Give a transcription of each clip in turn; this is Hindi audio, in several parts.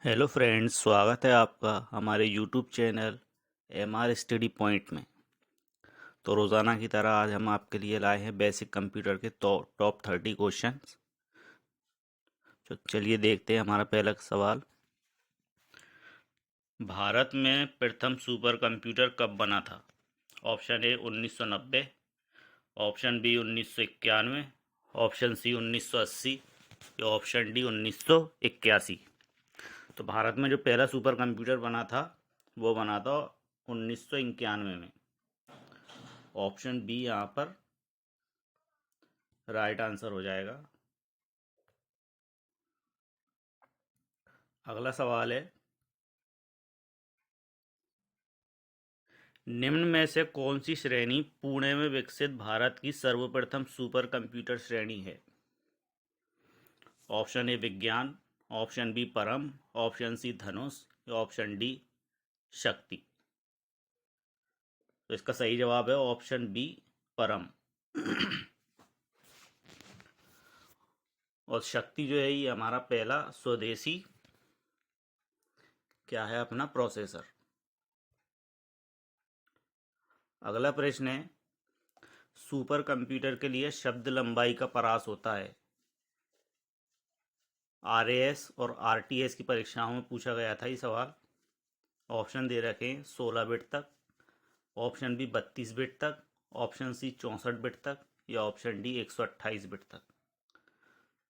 हेलो फ्रेंड्स, स्वागत है आपका हमारे YouTube channel MR study point में। तो रोज़ाना की तरह आज हम आपके लिए लाए हैं बेसिक कंप्यूटर के टॉप 30 क्वेश्चंस। तो चलिए देखते हैं हमारा पहला सवाल। भारत में प्रथम सुपर कंप्यूटर कब बना था? Option A 1990, option B 1991, option C 1980 या ऑप्शन डी 1981। तो भारत में जो पहला सुपर कंप्यूटर बना था वो बना था 1991 में। ऑप्शन बी यहाँ पर राइट आंसर हो जाएगा। अगला सवाल है, निम्न में से कौन सी श्रेणी पुणे में विकसित भारत की सर्वप्रथम सुपर कंप्यूटर श्रेणी है? ऑप्शन ए विज्ञान, ऑप्शन बी परम, ऑप्शन सी धनुष या ऑप्शन डी शक्ति। तो इसका सही जवाब है ऑप्शन बी परम। और शक्ति जो है ये हमारा पहला स्वदेशी क्या है अपना प्रोसेसर। अगला प्रश्न है, सुपर कंप्यूटर के लिए शब्द लंबाई का परास होता है। आरएएस और आरटीएस की परीक्षाओं में पूछा गया था ये सवाल। ऑप्शन दे रखे हैं 16 बिट तक, ऑप्शन बी 32 बिट तक, ऑप्शन सी 64 बिट तक या ऑप्शन डी 128 बिट तक।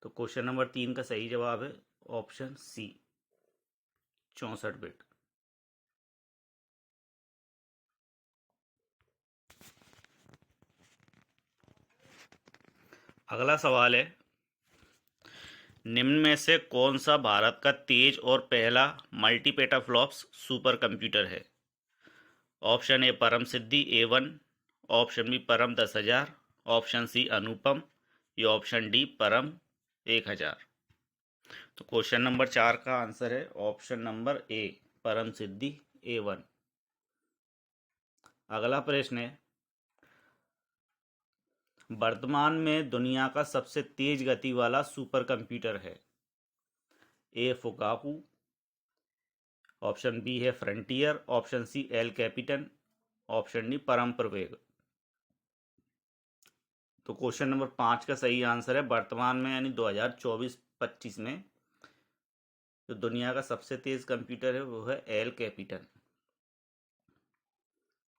तो क्वेश्चन नंबर 3 का सही जवाब है ऑप्शन सी 64 बिट। अगला सवाल है, निम्न में से कौन सा भारत का तेज और पहला मल्टी पेटाफ्लॉप्स सुपर कंप्यूटर है? ऑप्शन ए परम सिद्धि A1, ऑप्शन बी परम 10,000, ऑप्शन सी अनुपम या ऑप्शन डी परम 1,000। तो क्वेश्चन नंबर 4 का आंसर है ऑप्शन नंबर ए परम सिद्धि A1। अगला प्रश्न है, वर्तमान में दुनिया का सबसे तेज गति वाला सुपर कंप्यूटर है। ए फुकाकू, ऑप्शन बी है Frontier, option C El Capitan, option D Param Pravega. तो क्वेश्चन नंबर 5 का सही आंसर है वर्तमान में यानी 2024-25 में जो दुनिया का सबसे तेज कंप्यूटर है वो है एल कैपिटन।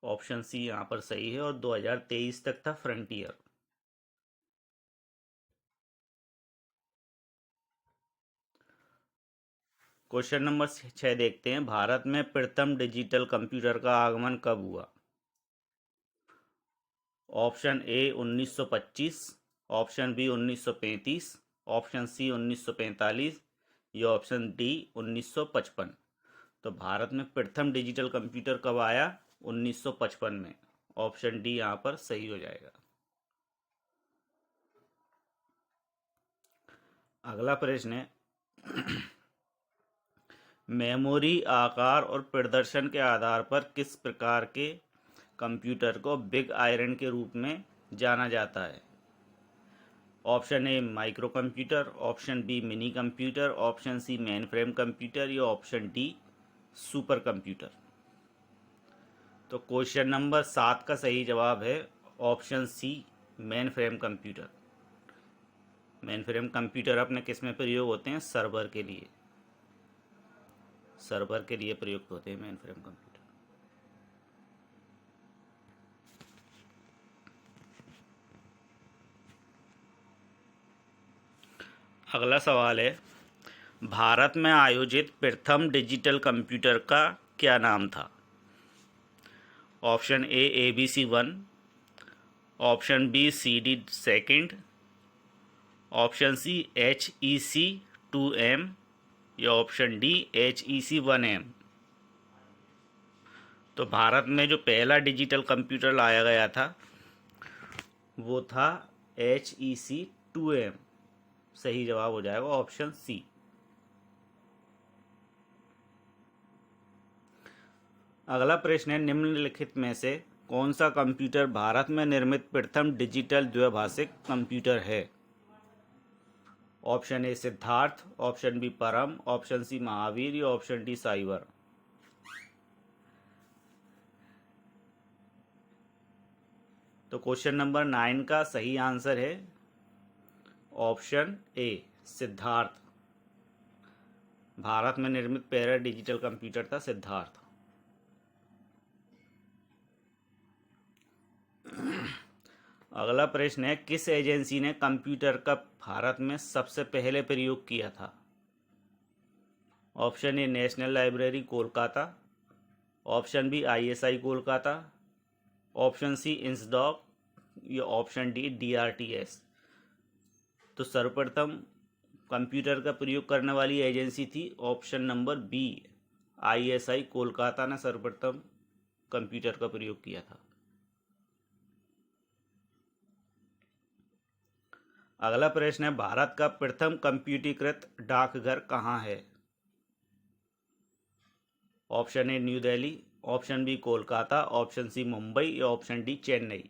ऑप्शन सी यहाँ पर सही है और 2023 तक था फ्रंटियर। क्वेश्चन नंबर 6 देखते हैं, भारत में प्रथम डिजिटल कंप्यूटर का आगमन कब हुआ? Option A 1925, option B 1935, option C 1945 या ऑप्शन डी 1955। तो भारत में प्रथम डिजिटल कंप्यूटर कब आया? 1955 में। ऑप्शन डी यहाँ पर सही हो जाएगा। अगला प्रश्न है, मेमोरी आकार और प्रदर्शन के आधार पर किस प्रकार के कंप्यूटर को बिग आयरन के रूप में जाना जाता है? Option A micro computer, option B mini computer, option C mainframe computer या ऑप्शन डी सुपर कंप्यूटर। तो क्वेश्चन नंबर 7 का सही जवाब है option C mainframe computer. Mainframe computer अपने किस में प्रयोग होते हैं? सर्वर के लिए। सर्वर के लिए प्रयुक्त होते हैं मेन फ्रेम कंप्यूटर। अगला सवाल है, भारत में आयोजित प्रथम डिजिटल कंप्यूटर का क्या नाम था? Option A ABC1, option B CD2, option C HEC2M या ऑप्शन डी HEC1M। तो भारत में जो पहला डिजिटल कंप्यूटर लाया गया था वो था HEC2M। सही जवाब हो जाएगा ऑप्शन सी। अगला प्रश्न है, निम्नलिखित में से कौन सा कंप्यूटर भारत में निर्मित प्रथम डिजिटल द्विभाषिक कंप्यूटर है? Option A Siddharth, option B Param, option C Mahavir या ऑप्शन डी साइबर। तो क्वेश्चन नंबर 9 का सही आंसर है ऑप्शन ए सिद्धार्थ। भारत में निर्मित पहला डिजिटल कंप्यूटर था सिद्धार्थ। अगला प्रश्न है, किस एजेंसी ने कंप्यूटर का भारत में सबसे पहले प्रयोग किया था? Option A National Library Kolkata, option B ISI Kolkata, option C INSDOC या ऑप्शन डी डीआरटीएस। तो सर्वप्रथम कंप्यूटर का प्रयोग करने वाली एजेंसी थी option number B ISI Kolkata ने सर्वप्रथम कंप्यूटर का प्रयोग किया था। अगला प्रश्न है, भारत का प्रथम कंप्यूटरीकृत डाकघर कहाँ है? Option A New Delhi, option B Kolkata, option C Mumbai या ऑप्शन डी चेन्नई।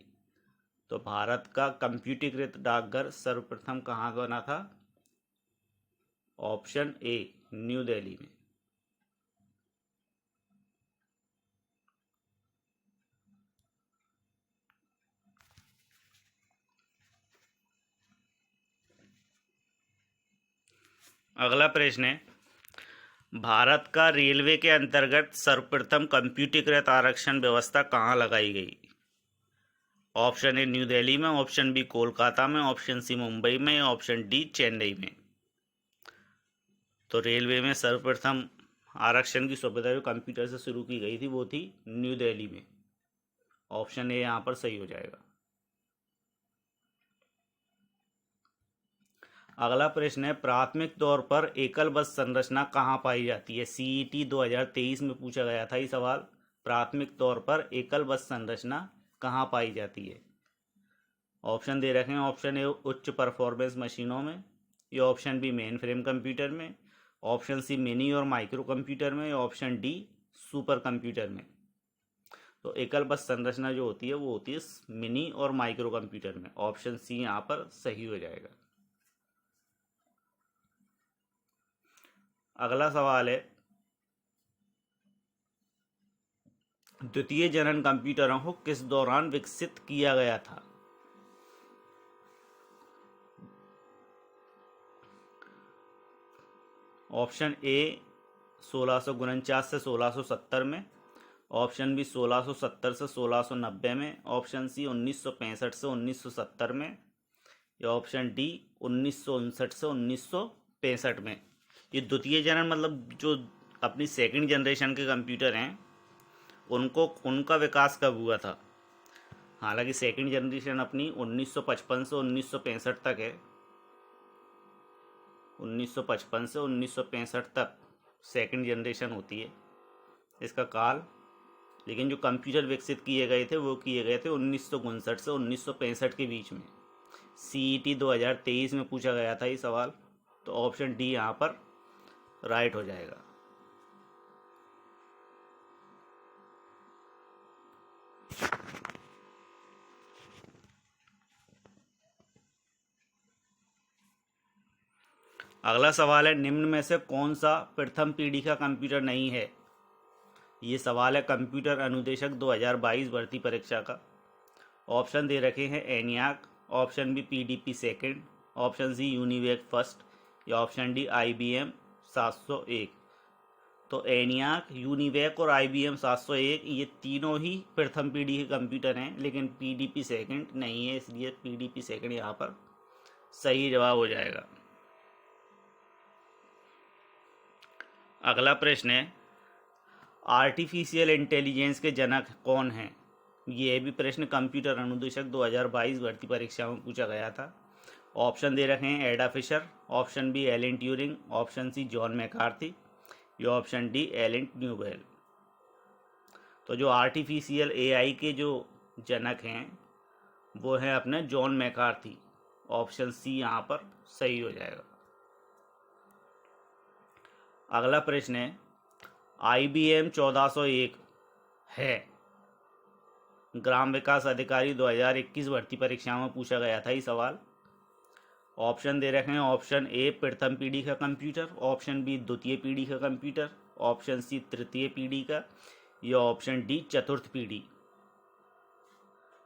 तो भारत का कंप्यूटरीकृत डाकघर सर्वप्रथम कहाँ बना था? ऑप्शन ए न्यू दिल्ली में। अगला प्रश्न है, भारत का रेलवे के अंतर्गत सर्वप्रथम कंप्यूटरीकृत आरक्षण व्यवस्था कहाँ लगाई गई? ऑप्शन ए न्यू दिल्ली में, ऑप्शन बी कोलकाता में, ऑप्शन सी मुंबई में या ऑप्शन डी चेन्नई में। तो रेलवे में सर्वप्रथम आरक्षण की सुविधा जो कंप्यूटर से शुरू की गई थी वो थी न्यू दिल्ली में। ऑप्शन ए यहाँ पर सही हो जाएगा। अगला प्रश्न है, प्राथमिक तौर पर एकल बस संरचना कहाँ पाई जाती है? सीईटी 2023 में पूछा गया था ये सवाल। प्राथमिक तौर पर एकल बस संरचना कहाँ पाई जाती है? ऑप्शन दे रखे हैं, ऑप्शन ए उच्च परफॉर्मेंस मशीनों में, या option B mainframe computer में, ऑप्शन सी मिनी और माइक्रो कंप्यूटर में, या ऑप्शन डी सुपर कंप्यूटर में। तो एकल बस संरचना जो होती है वो होती है मिनी और माइक्रो कंप्यूटर में। ऑप्शन सी यहाँ पर सही हो जाएगा। अगला सवाल है, द्वितीय जनन कंप्यूटरों को किस दौरान विकसित किया गया था? ऑप्शन ए 1649 से 1670 में, ऑप्शन बी 1670 से 1690 में, ऑप्शन सी 1965 से 1970 में या ऑप्शन डी 1959 से 1965 में। ये द्वितीय जनन मतलब जो अपनी सेकंड जनरेशन के कंप्यूटर हैं उनका विकास कब हुआ था? हालांकि सेकंड जनरेशन अपनी 1955 से 1965 तक है। 1955 से 1965 तक सेकंड जनरेशन होती है इसका काल। लेकिन जो कंप्यूटर विकसित किए गए थे वो किए गए थे 1959 से 1965 के बीच में। सीईटी 2023 में पूछा गया था ये सवाल। तो ऑप्शन डी यहाँ पर राइट हो जाएगा। अगला सवाल है, निम्न में से कौन सा प्रथम पीढ़ी का कंप्यूटर नहीं है? ये सवाल है कंप्यूटर अनुदेशक 2022 भर्ती परीक्षा का। ऑप्शन दे रखे हैं ENIAC, option B PDP second, option C UNIVAC first या ऑप्शन डी आईबीएम 701। तो एनियाक, यूनिवेक और आईबीएम 701 ये तीनों ही प्रथम पीढ़ी के कंप्यूटर हैं, लेकिन पीडीपी सेकंड नहीं है, इसलिए पीडीपी सेकंड यहाँ पर सही जवाब हो जाएगा। अगला प्रश्न है, आर्टिफिशियल इंटेलिजेंस के जनक कौन हैं? ये भी प्रश्न कंप्यूटर अनुदेशक 2022 भर्ती परीक्षा में पूछा गया था। ऑप्शन दे रखे हैं Ada Fisher, option B Alan Turing, option C John McCarthy या ऑप्शन डी एलन न्यूबेल। तो जो आर्टिफिशियल एआई के जो जनक हैं वो हैं अपने जॉन मैकार्थी। ऑप्शन सी यहाँ पर सही हो जाएगा। अगला प्रश्न है, IBM 1401 है ग्राम विकास अधिकारी 2021 भर्ती परीक्षा में पूछा गया था ये सवाल। ऑप्शन दे रखे हैं, ऑप्शन ए प्रथम पीढ़ी का कंप्यूटर, ऑप्शन बी द्वितीय पीढ़ी का कंप्यूटर, ऑप्शन सी तृतीय पीढ़ी का, या ऑप्शन डी चतुर्थ पीढ़ी।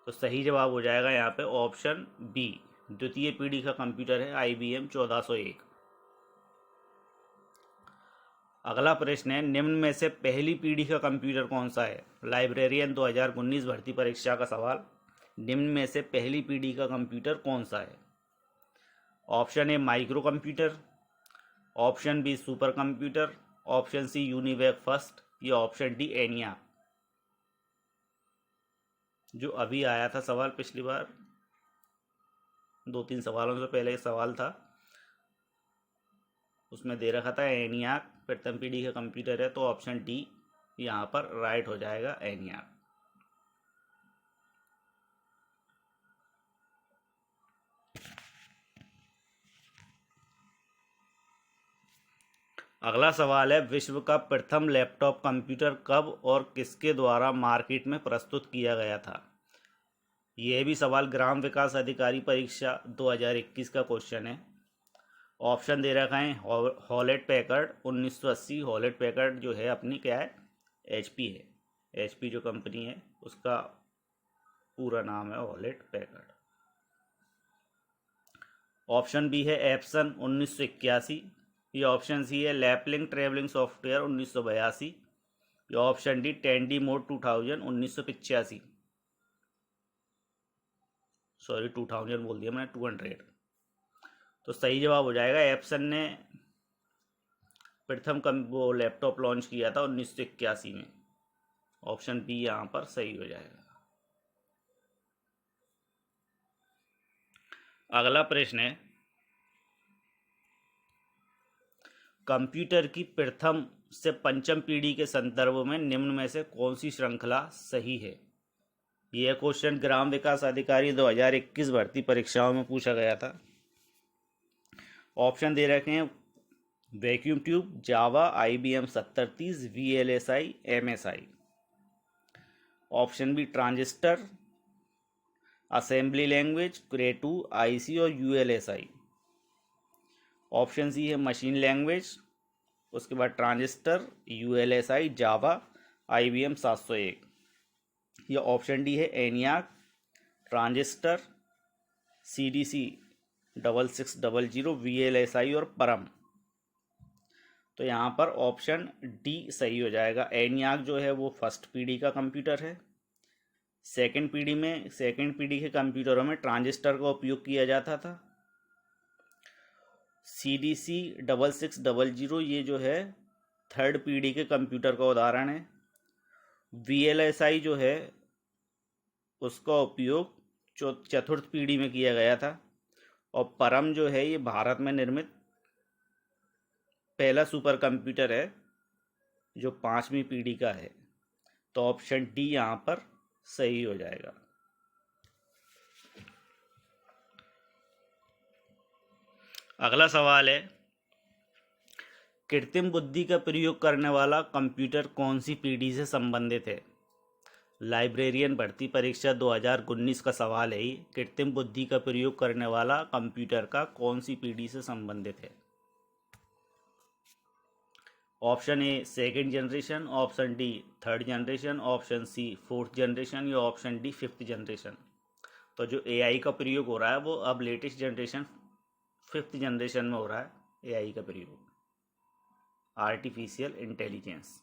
तो सही जवाब हो जाएगा यहाँ पे ऑप्शन बी, द्वितीय पीढ़ी का कंप्यूटर है IBM 1401। अगला प्रश्न है, निम्न में से पहली पीढ़ी का कंप्यूटर कौन सा है? लाइब्रेरियन 2019 भर्ती परीक्षा का सवाल, निम्न में से पहली पीढ़ी का कंप्यूटर कौन सा है? Option A micro computer, option B super computer, option C UNIVAC first, या ऑप्शन डी एनिया। जो अभी आया था सवाल पिछली बार, 2-3 सवालों से पहले सवाल था, उसमें दे रखा था एनियाक प्रथम पीढ़ी का कंप्यूटर है, तो ऑप्शन डी यहाँ पर राइट हो जाएगा, एनियाक। अगला सवाल है, विश्व का प्रथम लैपटॉप कंप्यूटर कब और किसके द्वारा मार्केट में प्रस्तुत किया गया था? यह भी सवाल ग्राम विकास अधिकारी परीक्षा 2021 का क्वेश्चन है। ऑप्शन दे रखा है, हॉलेट पैकर्ड 1980, हॉलेट पैकर्ड जो है अपनी क्या है, HP है, HP जो कंपनी है उसका पूरा नाम है हॉलेट पैकर्ड। ऑप्शन बी है एप्सन 1981, या ऑप्शन सी है लैपलिंग ट्रेवलिंग सॉफ्टवेयर 1982, या ऑप्शन डी टेंडी मोड 2000 1985। सॉरी 2000 बोल दिया मैंने, 200। तो सही जवाब हो जाएगा, एप्सन ने प्रथम वो लैपटॉप लॉन्च किया था 1981 में। ऑप्शन बी यहाँ पर सही हो जाएगा। अगला प्रश्न है, कंप्यूटर की प्रथम से पंचम पीढ़ी के संदर्भ में निम्न में से कौन सी श्रृंखला सही है? यह क्वेश्चन ग्राम विकास अधिकारी 2021 भर्ती परीक्षाओं में पूछा गया था। ऑप्शन दे रखे हैं, vacuum tube, Java, IBM 7030, VLSI, MSI। Option B transistor, assembly language, Cray two, IC और ULSI। ऑप्शन सी है मशीन लैंग्वेज, उसके बाद ट्रांजिस्टर, ULSI, जावा, IBM 701, या ऑप्शन डी है एनियाक, ट्रांजिस्टर, CDC 6600, VLSI और परम। तो यहाँ पर ऑप्शन डी सही हो जाएगा। एनियाक जो है वो फर्स्ट पीढ़ी का कंप्यूटर है। सेकंड पीढ़ी के कंप्यूटरों में ट्रांजिस्टर का उपयोग किया जाता था। CDC 6600 ये जो है थर्ड पीढ़ी के कंप्यूटर का उदाहरण है। VLSI जो है उसका उपयोग चतुर्थ पीढ़ी में किया गया था। और परम जो है ये भारत में निर्मित पहला सुपर कंप्यूटर है जो 5वीं पीढ़ी का है। तो ऑप्शन डी यहाँ पर सही हो जाएगा। अगला सवाल है, कृत्रिम बुद्धि का प्रयोग करने वाला कंप्यूटर कौन सी पीढ़ी से संबंधित है? लाइब्रेरियन भर्ती परीक्षा 2019 का सवाल है। कृत्रिम बुद्धि का प्रयोग करने वाला कंप्यूटर का कौन सी पीढ़ी से संबंधित है? Option A second generation, option D third generation, option C fourth generation, या ऑप्शन डी फिफ्थ जनरेशन। तो जो AI का प्रयोग हो रहा है वो अब लेटेस्ट जनरेशन 5th जनरेशन में हो रहा है। AI का प्रयोग, आर्टिफिशियल इंटेलिजेंस।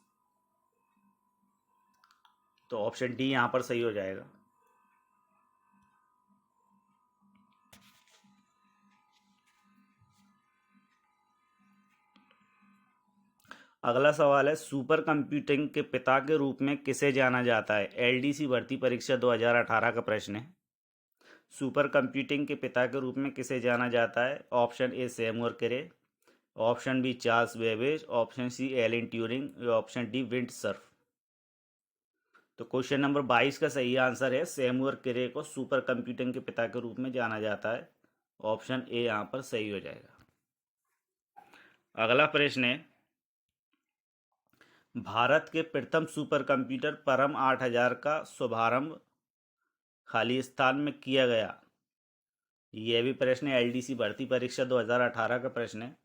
तो ऑप्शन डी यहाँ पर सही हो जाएगा। अगला सवाल है, सुपर कंप्यूटिंग के पिता के रूप में किसे जाना जाता है? LDC भर्ती परीक्षा 2018 का प्रश्न है। सुपर कंप्यूटिंग के पिता के रूप में किसे जाना जाता है? Option A Samuel Cray, option B Charles Babbage, option C Alan Turing, या ऑप्शन डी विंड सर्फ। तो क्वेश्चन नंबर 22 का सही आंसर है सैमुअल क्रे को सुपर कंप्यूटिंग के पिता के रूप में जाना जाता है। ऑप्शन ए यहाँ पर सही हो जाएगा। अगला प्रश्न है, भारत के प्रथम सुपर कंप्यूटर परम 8000 का शुभारंभ खालिस्तान में किया गया यह भी प्रश्न है, एलडीसी भर्ती परीक्षा 2018 का प्रश्न है।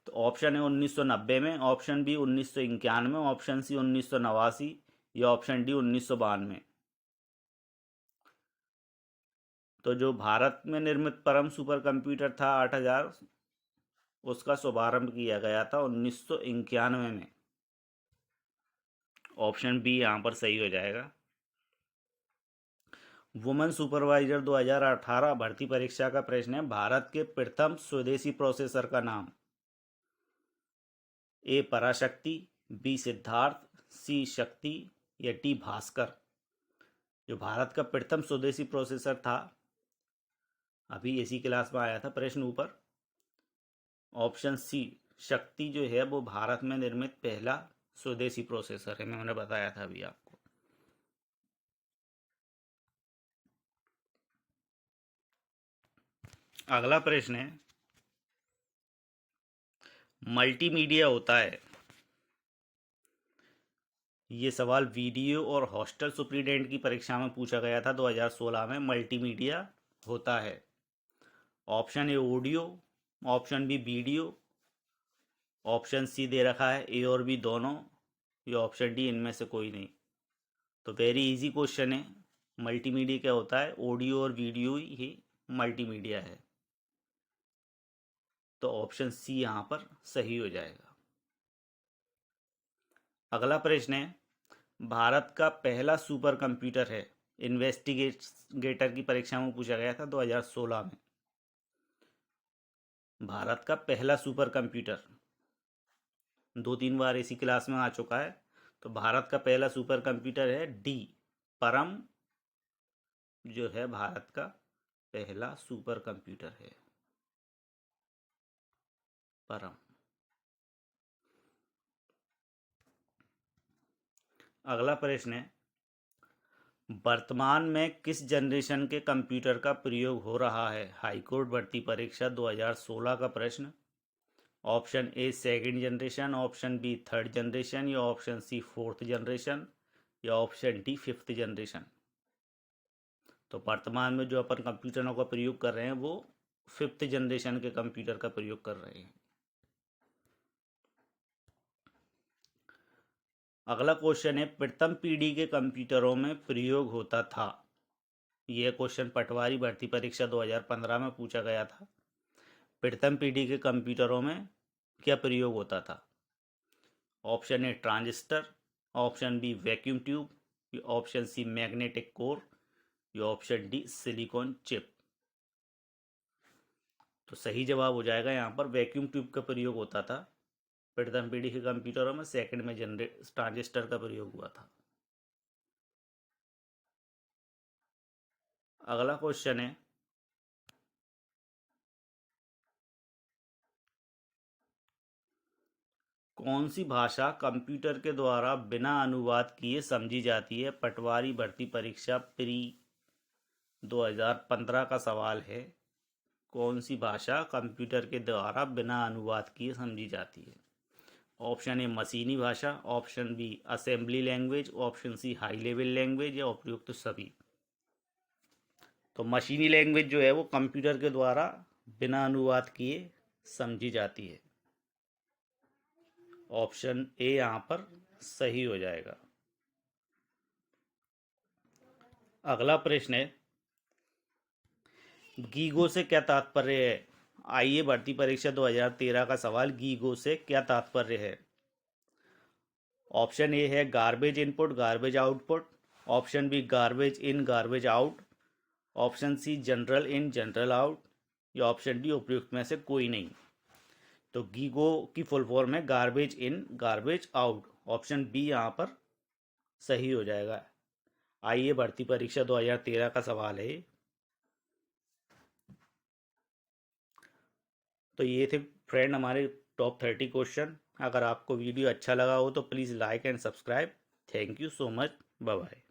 तो ऑप्शन है 1990 में, ऑप्शन बी 1991, ऑप्शन सी 1989 या ऑप्शन डी 1992। तो जो भारत में निर्मित परम सुपर कंप्यूटर था 8000, उसका शुभारंभ किया गया था 1991 में। ऑप्शन बी यहाँ पर सही हो जाएगा। वुमेन सुपरवाइजर 2018 भर्ती परीक्षा का प्रश्न है, भारत के प्रथम स्वदेशी प्रोसेसर का नाम। ए पराशक्ति, बी सिद्धार्थ, सी शक्ति या डी भास्कर। जो भारत का प्रथम स्वदेशी प्रोसेसर था, अभी इसी क्लास में आया था प्रश्न ऊपर। ऑप्शन सी शक्ति जो है वो भारत में निर्मित पहला स्वदेशी प्रोसेसर है, मैंने बताया था अभी आपको। अगला प्रश्न है, मल्टीमीडिया होता है। ये सवाल वीडियो और हॉस्टल सुप्रीडेंट की परीक्षा में पूछा गया था 2016 में। मल्टीमीडिया होता है। Option A audio, option B video, option C दे रखा है ए और बी दोनों, या ऑप्शन डी इनमें से कोई नहीं। तो वेरी इजी क्वेश्चन है। मल्टीमीडिया क्या होता है? ऑडियो और वीडियो ही मल्टीमीडिया है। तो ऑप्शन सी यहाँ पर सही हो जाएगा। अगला प्रश्न है, भारत का पहला सुपर कंप्यूटर है। इन्वेस्टिगेटर की परीक्षा में पूछा गया था 2016 में। भारत का पहला सुपर कंप्यूटर 2-3 बार इसी क्लास में आ चुका है। तो भारत का पहला सुपर कंप्यूटर है डी परम, जो है भारत का पहला सुपर कंप्यूटर है परम। अगला प्रश्न है, वर्तमान में किस जनरेशन के कंप्यूटर का प्रयोग हो रहा है? हाईकोर्ट भर्ती परीक्षा 2016 का प्रश्न। Option A second generation, option B third generation या ऑप्शन सी फोर्थ जनरेशन या ऑप्शन डी फिफ्थ जनरेशन। तो वर्तमान में जो अपन कंप्यूटरों का प्रयोग कर रहे हैं वो फिफ्थ जनरेशन के कंप्यूटर का प्रयोग कर रहे हैं। अगला क्वेश्चन है, प्रथम पीढ़ी के कंप्यूटरों में प्रयोग होता था। यह क्वेश्चन पटवारी भर्ती परीक्षा 2015 में पूछा गया था। प्रथम पीढ़ी के कंप्यूटरों में क्या प्रयोग होता था? Option A transistor, option B vacuum tube, option C magnetic core या ऑप्शन डी सिलिकॉन चिप। तो सही जवाब हो जाएगा यहाँ पर वैक्यूम ट्यूब का प्रयोग होता था प्रथम पीढ़ी के कंप्यूटरों में। सेकंड में ट्रांजिस्टर का प्रयोग हुआ था। अगला क्वेश्चन है, कौन सी भाषा कंप्यूटर के द्वारा बिना अनुवाद किए समझी जाती है? पटवारी भर्ती परीक्षा प्री 2015 का सवाल है। कौन सी भाषा कंप्यूटर के द्वारा बिना अनुवाद किए समझी जाती है? ऑप्शन ए मशीनी भाषा, option B assembly language, option C high level language या उपयुक्त सभी। तो मशीनी लैंग्वेज जो है वो कंप्यूटर के द्वारा बिना अनुवाद किए समझी जाती है। ऑप्शन ए यहाँ पर सही हो जाएगा। अगला प्रश्न है, गीगो से क्या तात्पर्य है? आइए भर्ती परीक्षा 2013 का सवाल, गीगो से क्या तात्पर्य है? ऑप्शन ए है garbage input garbage output, option B garbage in garbage out, option C general in general out या ऑप्शन डी उपयुक्त में से कोई नहीं। तो गीगो की फुल फॉर्म है garbage in garbage out. Option B यहाँ पर सही हो जाएगा। आइए भर्ती परीक्षा 2013 का सवाल है। तो ये थे फ्रेंड हमारे टॉप 30 क्वेश्चन। अगर आपको वीडियो अच्छा लगा हो तो please like and subscribe. Thank you so much. Bye bye.